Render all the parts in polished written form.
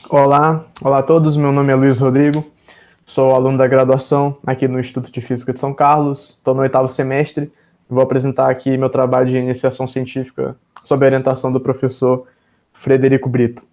Olá a todos, meu nome é Luiz Rodrigo, sou aluno da graduação aqui no Instituto de Física de São Carlos, estou no 8º semestre e vou apresentar aqui meu trabalho de iniciação científica sob a orientação do professor Frederico Brito.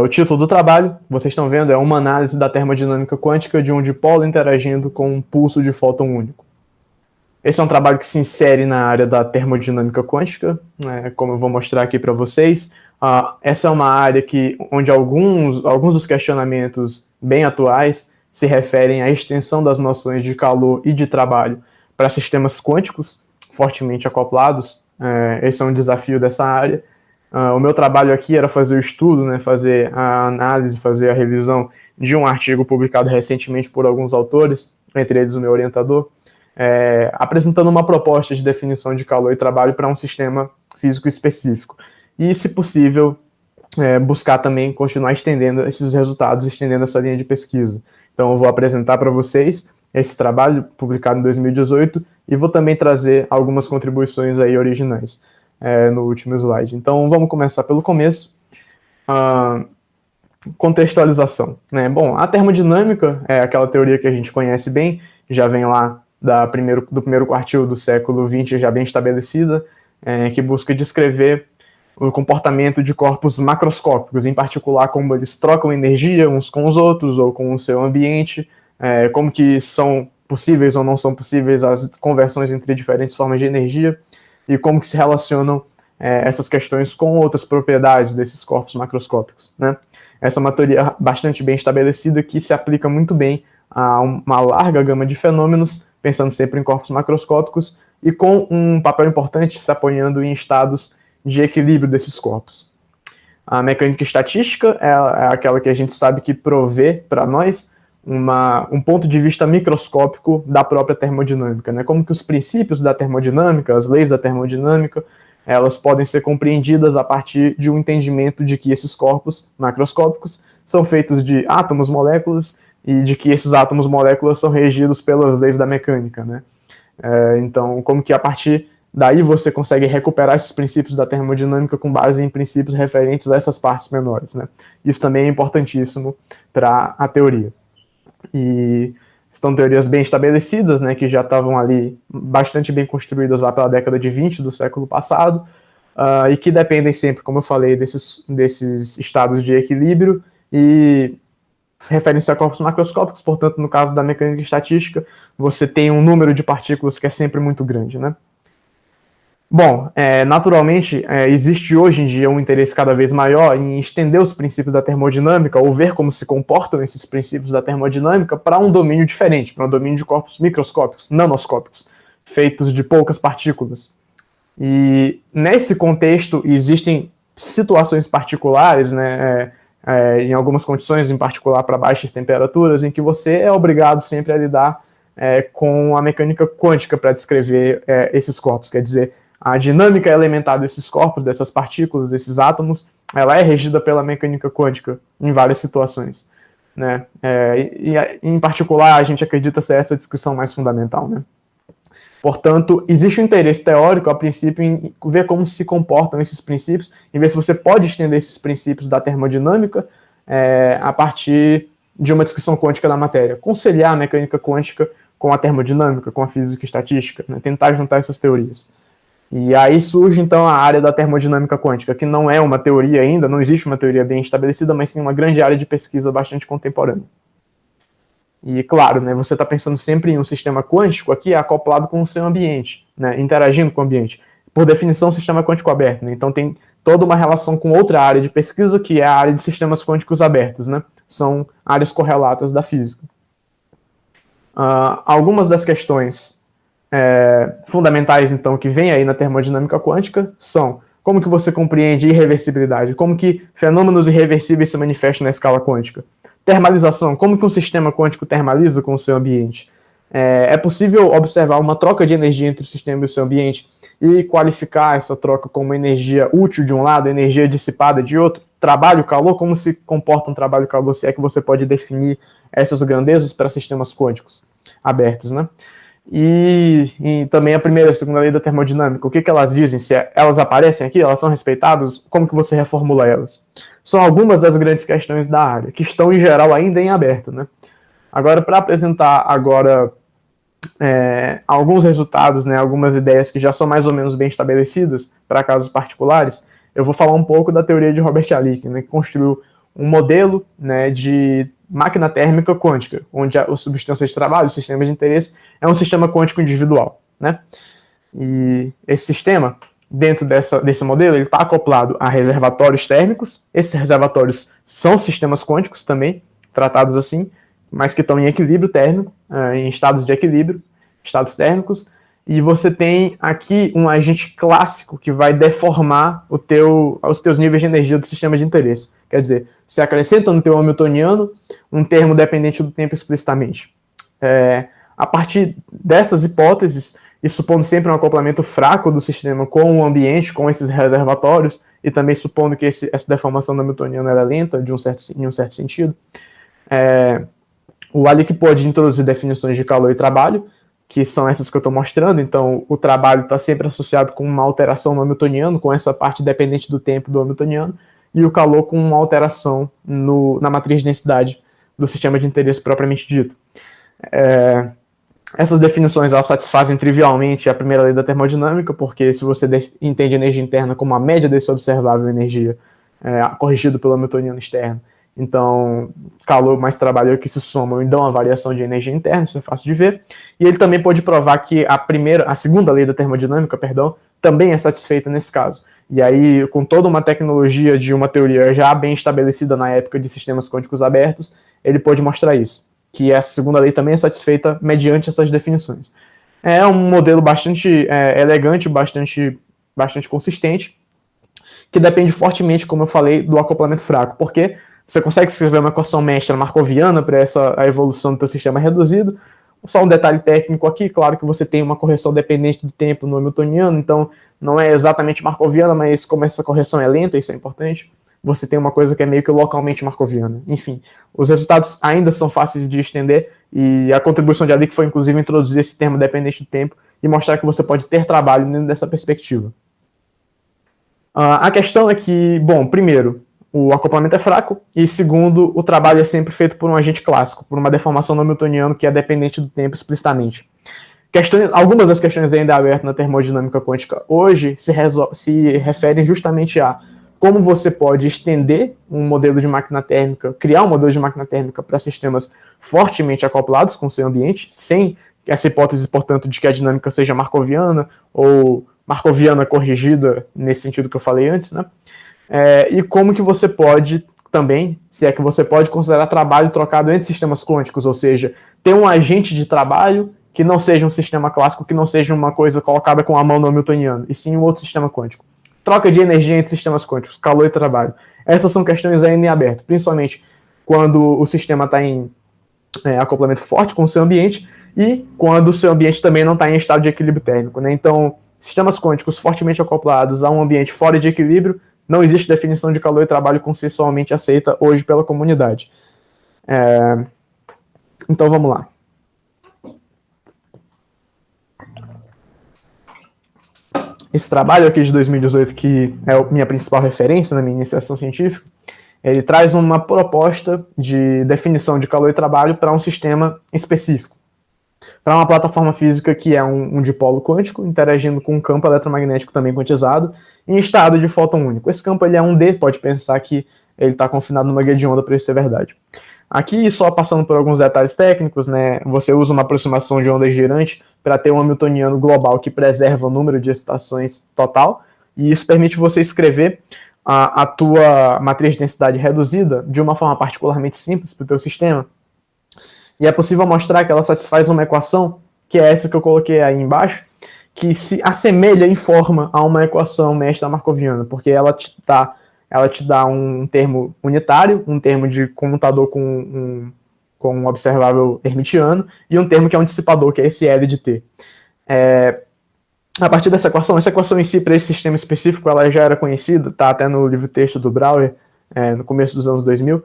O título do trabalho, vocês estão vendo, é uma análise da termodinâmica quântica de um dipolo interagindo com um pulso de fóton único. Esse é um trabalho que se insere na área da termodinâmica quântica, como eu vou mostrar aqui para vocês. Essa é uma área onde alguns dos questionamentos bem atuais se referem à extensão das noções de calor e de trabalho para sistemas quânticos fortemente acoplados. Esse é um desafio dessa área. O meu trabalho aqui era fazer o estudo, fazer a análise, fazer a revisão de um artigo publicado recentemente por alguns autores, entre eles o meu orientador, apresentando uma proposta de definição de calor e trabalho para um sistema físico específico. E, se possível, buscar também continuar estendendo esses resultados, estendendo essa linha de pesquisa. Então, eu vou apresentar para vocês esse trabalho publicado em 2018 e vou também trazer algumas contribuições aí originais no último slide. Então, vamos começar pelo começo. Contextualização. Bom, a termodinâmica é aquela teoria que a gente conhece bem, já vem lá do primeiro quartil do século XX, já bem estabelecida, que busca descrever o comportamento de corpos macroscópicos, em particular como eles trocam energia uns com os outros ou com o seu ambiente, como que são possíveis ou não são possíveis as conversões entre diferentes formas de energia e como que se relacionam essas questões com outras propriedades desses corpos macroscópicos. Essa é uma teoria bastante bem estabelecida que se aplica muito bem a uma larga gama de fenômenos, pensando sempre em corpos macroscópicos e com um papel importante se apoiando em estados de equilíbrio desses corpos. A mecânica estatística é aquela que a gente sabe que provê para nós um ponto de vista microscópico da própria termodinâmica, como que os princípios da termodinâmica, as leis da termodinâmica, elas podem ser compreendidas a partir de um entendimento de que esses corpos macroscópicos são feitos de átomos, moléculas, e de que esses átomos, moléculas são regidos pelas leis da mecânica. Então, como que a partir daí você consegue recuperar esses princípios da termodinâmica com base em princípios referentes a essas partes menores. Isso também é importantíssimo para a teoria. E são teorias bem estabelecidas, que já estavam ali bastante bem construídas lá pela década de 20 do século passado, e que dependem sempre, como eu falei, desses estados de equilíbrio e referem-se a corpos macroscópicos. Portanto, no caso da mecânica estatística, você tem um número de partículas que é sempre muito grande. Bom, naturalmente, existe hoje em dia um interesse cada vez maior em estender os princípios da termodinâmica, ou ver como se comportam esses princípios da termodinâmica para um domínio diferente, para um domínio de corpos microscópicos, nanoscópicos, feitos de poucas partículas. E nesse contexto existem situações particulares, em algumas condições, em particular para baixas temperaturas, em que você é obrigado sempre a lidar com a mecânica quântica para descrever esses corpos. Quer dizer, a dinâmica elementar desses corpos, dessas partículas, desses átomos, ela é regida pela mecânica quântica em várias situações. E em particular, a gente acredita ser essa a descrição mais fundamental. Portanto, existe um interesse teórico, a princípio, em ver como se comportam esses princípios, em ver se você pode estender esses princípios da termodinâmica a partir de uma descrição quântica da matéria. Conciliar a mecânica quântica com a termodinâmica, com a física estatística, tentar juntar essas teorias. E aí surge, então, a área da termodinâmica quântica, que não é uma teoria ainda, não existe uma teoria bem estabelecida, mas sim uma grande área de pesquisa bastante contemporânea. E, claro, você está pensando sempre em um sistema quântico aqui acoplado com o seu ambiente, interagindo com o ambiente. Por definição, um sistema quântico aberto. Então, tem toda uma relação com outra área de pesquisa, que é a área de sistemas quânticos abertos. São áreas correlatas da física. Algumas das questões fundamentais, então, que vem aí na termodinâmica quântica são como que você compreende irreversibilidade, como que fenômenos irreversíveis se manifestam na escala quântica. Termalização, como que um sistema quântico termaliza com o seu ambiente. É possível observar uma troca de energia entre o sistema e o seu ambiente e qualificar essa troca como energia útil de um lado, energia dissipada de outro. Trabalho, calor, como se comporta um trabalho, calor, se é que você pode definir essas grandezas para sistemas quânticos abertos. e também a primeira e a segunda lei da termodinâmica. O que elas dizem? Se elas aparecem aqui, elas são respeitadas, como que você reformula elas? São algumas das grandes questões da área, que estão, em geral, ainda em aberto, né? Agora, para apresentar alguns resultados, né, algumas ideias que já são mais ou menos bem estabelecidas para casos particulares, eu vou falar um pouco da teoria de Robert Alick, né, que construiu um modelo, né, de máquina térmica quântica, onde a substância de trabalho, o sistema de interesse, é um sistema quântico individual, né? E esse sistema, dentro desse modelo, ele está acoplado a reservatórios térmicos. Esses reservatórios são sistemas quânticos também, tratados assim, mas que estão em equilíbrio térmico, em estados de equilíbrio, estados térmicos. E você tem aqui um agente clássico que vai deformar os teus níveis de energia do sistema de interesse. Quer dizer, você acrescenta no teu hamiltoniano um termo dependente do tempo explicitamente. A partir dessas hipóteses, e supondo sempre um acoplamento fraco do sistema com o ambiente, com esses reservatórios, e também supondo que essa deformação do hamiltoniano é lenta, em um certo sentido, o Alick pode introduzir definições de calor e trabalho, que são essas que eu estou mostrando. Então, o trabalho está sempre associado com uma alteração no hamiltoniano, com essa parte dependente do tempo do hamiltoniano, e o calor com uma alteração na matriz de densidade do sistema de interesse propriamente dito. Essas definições elas satisfazem trivialmente a primeira lei da termodinâmica, porque se você entende energia interna como a média desse observável energia corrigido pelo hamiltoniano externo, então calor mais trabalho é o que se somam e dão a variação de energia interna, isso é fácil de ver. E ele também pode provar que a segunda lei da termodinâmica, também é satisfeita nesse caso. E aí, com toda uma tecnologia de uma teoria já bem estabelecida na época de sistemas quânticos abertos, ele pode mostrar isso, que a segunda lei também é satisfeita mediante essas definições. É um modelo bastante elegante, bastante consistente, que depende fortemente, como eu falei, do acoplamento fraco, porque você consegue escrever uma equação mestra markoviana para a evolução do teu sistema reduzido. Só um detalhe técnico aqui, claro que você tem uma correção dependente do tempo no hamiltoniano, então não é exatamente markoviana, mas como essa correção é lenta, isso é importante, você tem uma coisa que é meio que localmente markoviana. Enfim, os resultados ainda são fáceis de estender, e a contribuição de Alick foi, inclusive, introduzir esse termo dependente do tempo e mostrar que você pode ter trabalho dentro dessa perspectiva. A questão é que, bom, primeiro, o acoplamento é fraco, e segundo, o trabalho é sempre feito por um agente clássico, por uma deformação no hamiltoniano que é dependente do tempo explicitamente. Algumas das questões ainda abertas na termodinâmica quântica hoje se referem justamente a como você pode estender um modelo de máquina térmica, criar um modelo de máquina térmica para sistemas fortemente acoplados com o seu ambiente, sem essa hipótese, portanto, de que a dinâmica seja markoviana ou markoviana corrigida, nesse sentido que eu falei antes, né? E como que você pode também, se é que você pode considerar trabalho trocado entre sistemas quânticos, ou seja, ter um agente de trabalho que não seja um sistema clássico, que não seja uma coisa colocada com a mão no hamiltoniano, e sim um outro sistema quântico. Troca de energia entre sistemas quânticos, calor e trabalho. Essas são questões ainda em aberto, principalmente quando o sistema está em acoplamento forte com o seu ambiente e quando o seu ambiente também não está em estado de equilíbrio térmico, né? Então, sistemas quânticos fortemente acoplados a um ambiente fora de equilíbrio, não existe definição de calor e trabalho consensualmente aceita hoje pela comunidade. Então, vamos lá. Esse trabalho aqui de 2018, que é a minha principal referência na minha iniciação científica, ele traz uma proposta de definição de calor e trabalho para um sistema específico, para uma plataforma física que é um dipolo quântico, interagindo com um campo eletromagnético também quantizado, em estado de fóton único. Esse campo ele é 1D, pode pensar que ele está confinado numa guia de onda para isso ser verdade. Aqui, só passando por alguns detalhes técnicos, né, você usa uma aproximação de onda girante para ter um hamiltoniano global que preserva o número de excitações total, e isso permite você escrever a tua matriz de densidade reduzida de uma forma particularmente simples para o teu sistema. E é possível mostrar que ela satisfaz uma equação, que é essa que eu coloquei aí embaixo, que se assemelha em forma a uma equação mestra markoviana, porque ela te dá um termo unitário, um termo de comutador com um observável hermitiano, e um termo que é um dissipador, que é esse L de T. A partir dessa equação em si, para esse sistema específico, ela já era conhecida, está até no livro-texto do Brouwer, no começo dos anos 2000,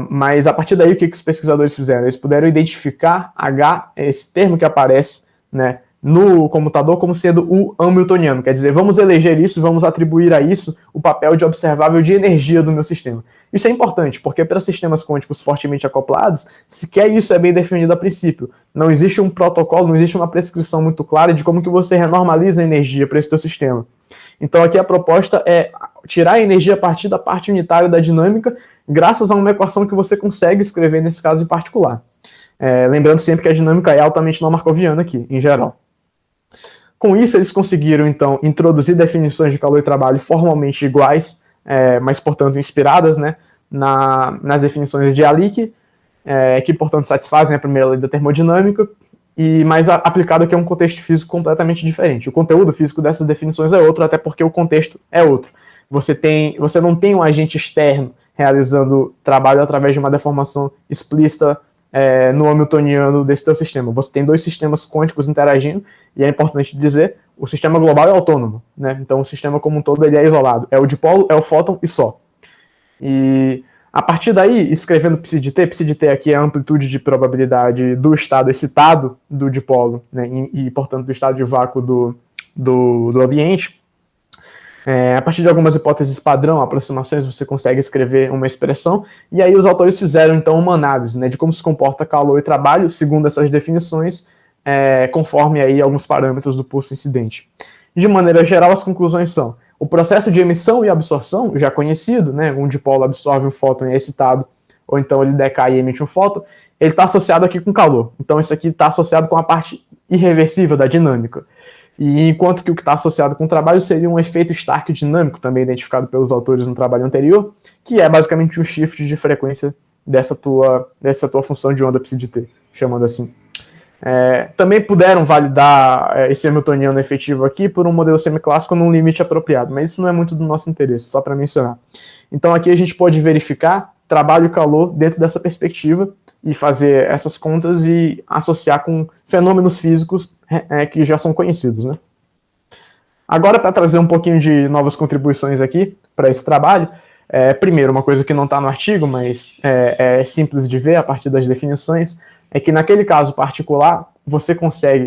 Mas a partir daí, o que os pesquisadores fizeram? Eles puderam identificar H, esse termo que aparece, né, no computador, como sendo o hamiltoniano. Quer dizer, vamos eleger isso, vamos atribuir a isso o papel de observável de energia do meu sistema. Isso é importante, porque para sistemas quânticos fortemente acoplados, sequer isso é bem definido a princípio. Não existe um protocolo, não existe uma prescrição muito clara de como que você renormaliza a energia para esse teu sistema. Então aqui a proposta é tirar a energia a partir da parte unitária da dinâmica, graças a uma equação que você consegue escrever nesse caso em particular. Lembrando sempre que a dinâmica é altamente não marcoviana aqui, em geral. Com isso, eles conseguiram, então, introduzir definições de calor e trabalho formalmente iguais, mas, portanto, inspiradas, né, nas definições de Alick, que, portanto, satisfazem a primeira lei da termodinâmica, mas aplicado aqui a um contexto físico completamente diferente. O conteúdo físico dessas definições é outro, até porque o contexto é outro. Você não tem um agente externo realizando trabalho através de uma deformação explícita no hamiltoniano desse teu sistema. Você tem dois sistemas quânticos interagindo, e é importante dizer, o sistema global é autônomo, né? Então o sistema como um todo ele é isolado. É o dipolo, é o fóton e só. E a partir daí, escrevendo π aqui é a amplitude de probabilidade do estado excitado do dipolo, né? E portanto do estado de vácuo do ambiente. A partir de algumas hipóteses padrão, aproximações, você consegue escrever uma expressão, e aí os autores fizeram então uma análise, né, de como se comporta calor e trabalho, segundo essas definições, conforme aí alguns parâmetros do pulso incidente. De maneira geral, as conclusões são: o processo de emissão e absorção, já conhecido, né, um dipolo absorve um fóton e é excitado, ou então ele decai e emite um fóton, ele está associado aqui com calor. Então isso aqui está associado com a parte irreversível da dinâmica. E enquanto que o que está associado com o trabalho seria um efeito Stark dinâmico, também identificado pelos autores no trabalho anterior, que é basicamente um shift de frequência dessa tua função de onda π, chamando assim. Também puderam validar esse hamiltoniano efetivo aqui por um modelo semiclássico num limite apropriado, mas isso não é muito do nosso interesse, só para mencionar. Então aqui a gente pode verificar trabalho e calor dentro dessa perspectiva e fazer essas contas e associar com fenômenos físicos que já são conhecidos, né? Agora, para trazer um pouquinho de novas contribuições aqui para esse trabalho, primeiro, uma coisa que não está no artigo, mas é simples de ver a partir das definições, é que naquele caso particular,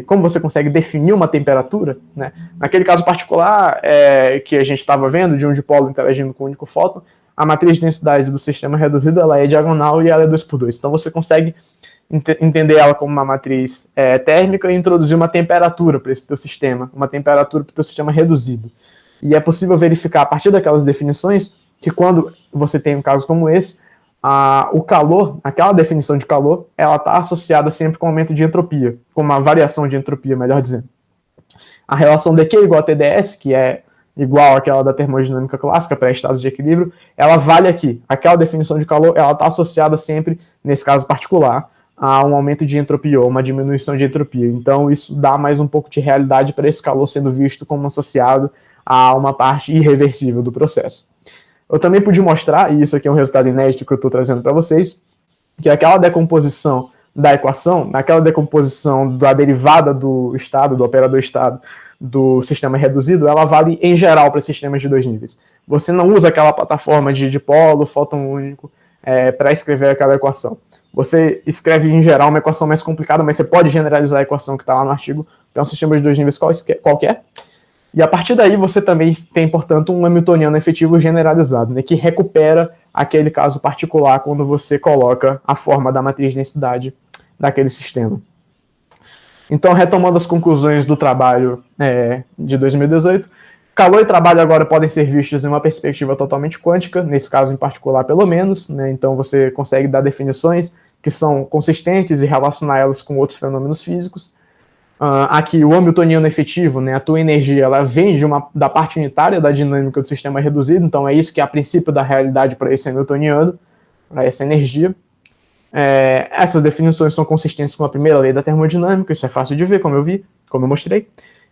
como você consegue definir uma temperatura, né? Naquele caso particular que a gente estava vendo, de um dipolo interagindo com um único fóton, a matriz de densidade do sistema reduzido ela é diagonal e ela é 2×2. Então você consegue entender ela como uma matriz térmica e introduzir uma temperatura para esse teu sistema, uma temperatura para o teu sistema reduzido. E é possível verificar a partir daquelas definições que quando você tem um caso como esse, o calor, aquela definição de calor, ela está associada sempre com aumento de entropia, com uma variação de entropia, melhor dizendo. A relação dQ igual a TdS, que é igual àquela da termodinâmica clássica para estados de equilíbrio, ela vale aqui. Aquela definição de calor, ela está associada sempre, nesse caso particular, a um aumento de entropia ou uma diminuição de entropia. Então isso dá mais um pouco de realidade para esse calor sendo visto como associado a uma parte irreversível do processo. Eu também pude mostrar, e isso aqui é um resultado inédito que eu estou trazendo para vocês, que aquela decomposição da equação, naquela decomposição da derivada do estado, do operador estado, do sistema reduzido, ela vale em geral para sistemas de dois níveis. Você não usa aquela plataforma de dipolo, fóton único, para escrever aquela equação. Você escreve em geral uma equação mais complicada, mas você pode generalizar a equação que está lá no artigo para um sistema de dois níveis qualquer. E a partir daí você também tem, portanto, um hamiltoniano efetivo generalizado, né, que recupera aquele caso particular quando você coloca a forma da matriz de densidade daquele sistema. Então, retomando as conclusões do trabalho de 2018, calor e trabalho agora podem ser vistos em uma perspectiva totalmente quântica, nesse caso em particular pelo menos, né, então você consegue dar definições que são consistentes e relacionar elas com outros fenômenos físicos. Aqui o hamiltoniano efetivo, né, a tua energia, ela vem da parte unitária da dinâmica do sistema reduzido, então é isso que é a princípio da realidade para esse hamiltoniano, para essa energia. Essas definições são consistentes com a primeira lei da termodinâmica, isso é fácil de ver, como eu mostrei.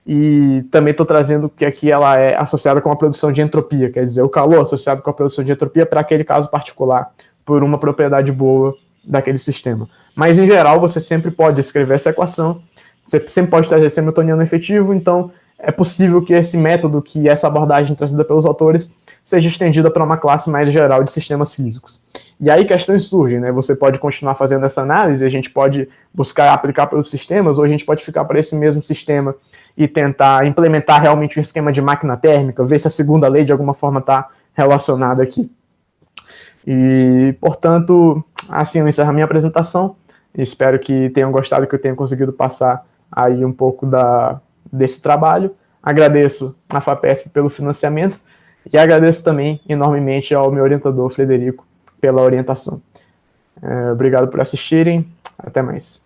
E também estou trazendo que aqui ela é associada com a produção de entropia, quer dizer, o calor associado com a produção de entropia para aquele caso particular, por uma propriedade boa daquele sistema. Mas, em geral, você sempre pode escrever essa equação, você sempre pode trazer esse hamiltoniano efetivo, então é possível que esse método, que essa abordagem trazida pelos autores, seja estendida para uma classe mais geral de sistemas físicos. E aí questões surgem, né? Você pode continuar fazendo essa análise, a gente pode buscar aplicar para outros sistemas, ou a gente pode ficar para esse mesmo sistema e tentar implementar realmente um esquema de máquina térmica, ver se a segunda lei de alguma forma está relacionada aqui. E, portanto, assim eu encerro a minha apresentação. Espero que tenham gostado, que eu tenha conseguido passar aí um pouco desse trabalho. Agradeço à FAPESP pelo financiamento e agradeço também enormemente ao meu orientador, Frederico, pela orientação. Obrigado por assistirem. Até mais.